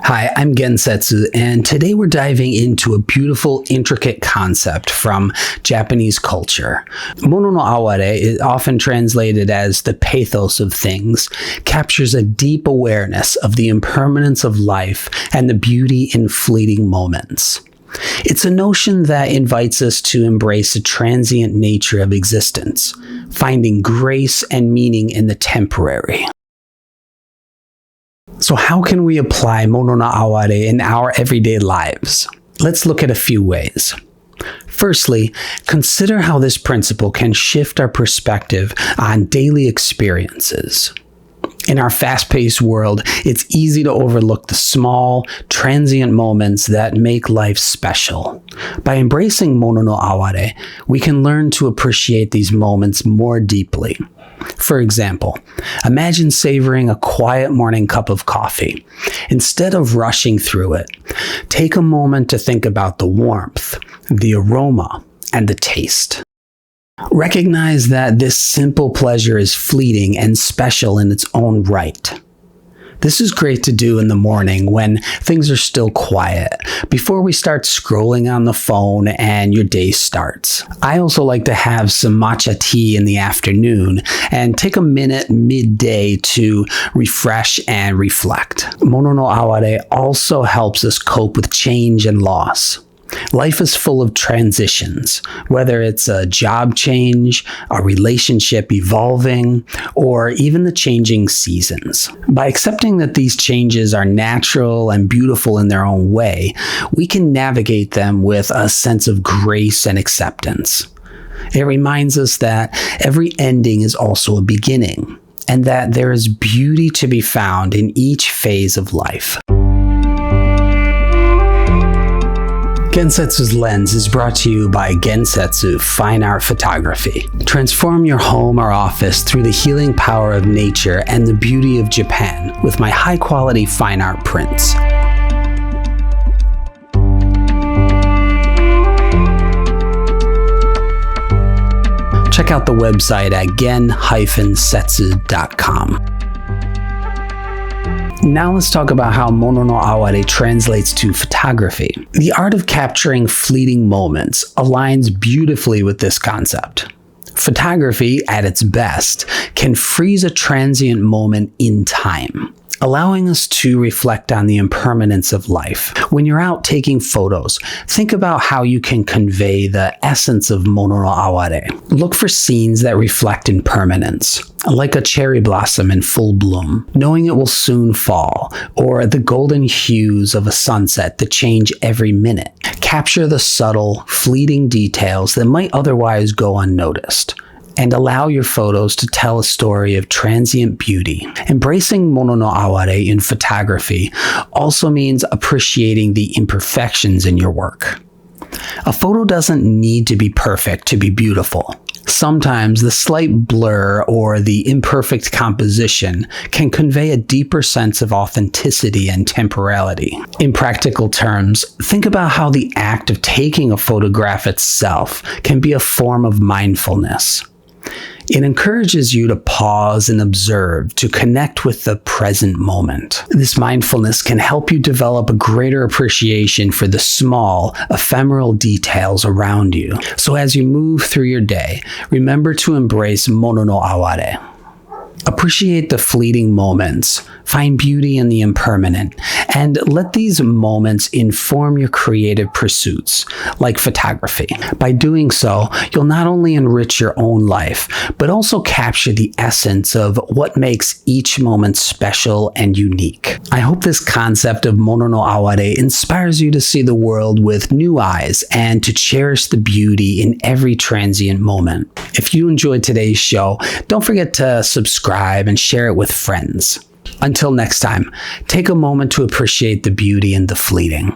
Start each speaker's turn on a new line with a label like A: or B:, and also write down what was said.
A: Hi, I'm Gensetsu, and today we're diving into a beautiful, intricate concept from Japanese culture. Mono no aware, often translated as the pathos of things, captures a deep awareness of the impermanence of life and the beauty in fleeting moments. It's a notion that invites us to embrace the transient nature of existence, finding grace and meaning in the temporary. So how can we apply mono no aware in our everyday lives? Let's look at a few ways. Firstly, consider how this principle can shift our perspective on daily experiences. In our fast-paced world, it's easy to overlook the small, transient moments that make life special. By embracing mono no aware, we can learn to appreciate these moments more deeply. For example, imagine savoring a quiet morning cup of coffee. Instead of rushing through it, take a moment to think about the warmth, the aroma, and the taste. Recognize that this simple pleasure is fleeting and special in its own right. This is great to do in the morning when things are still quiet, before we start scrolling on the phone and your day starts. I also like to have some matcha tea in the afternoon and take a minute midday to refresh and reflect. Mono no aware also helps us cope with change and loss. Life is full of transitions, whether it's a job change, a relationship evolving, or even the changing seasons. By accepting that these changes are natural and beautiful in their own way, we can navigate them with a sense of grace and acceptance. It reminds us that every ending is also a beginning, and that there is beauty to be found in each phase of life. Gensetsu's Lens is brought to you by Gensetsu Fine Art Photography. Transform your home or office through the healing power of nature and the beauty of Japan with my high-quality fine art prints. Check out the website at gen-setsu.com. Now let's talk about how mono no aware translates to photography. The art of capturing fleeting moments aligns beautifully with this concept. Photography, at its best, can freeze a transient moment in time, allowing us to reflect on the impermanence of life. When you're out taking photos, think about how you can convey the essence of mono no aware. Look for scenes that reflect impermanence, like a cherry blossom in full bloom, knowing it will soon fall, or the golden hues of a sunset that change every minute. Capture the subtle, fleeting details that might otherwise go unnoticed, and allow your photos to tell a story of transient beauty. Embracing mono no aware in photography also means appreciating the imperfections in your work. A photo doesn't need to be perfect to be beautiful. Sometimes the slight blur or the imperfect composition can convey a deeper sense of authenticity and temporality. In practical terms, think about how the act of taking a photograph itself can be a form of mindfulness. It encourages you to pause and observe, to connect with the present moment. This mindfulness can help you develop a greater appreciation for the small, ephemeral details around you. So as you move through your day, remember to embrace mono no aware. Appreciate the fleeting moments, find beauty in the impermanent, and let these moments inform your creative pursuits, like photography. By doing so, you'll not only enrich your own life, but also capture the essence of what makes each moment special and unique. I hope this concept of mono no aware inspires you to see the world with new eyes and to cherish the beauty in every transient moment. If you enjoyed today's show, don't forget to subscribe and share it with friends. Until next time, take a moment to appreciate the beauty in the fleeting.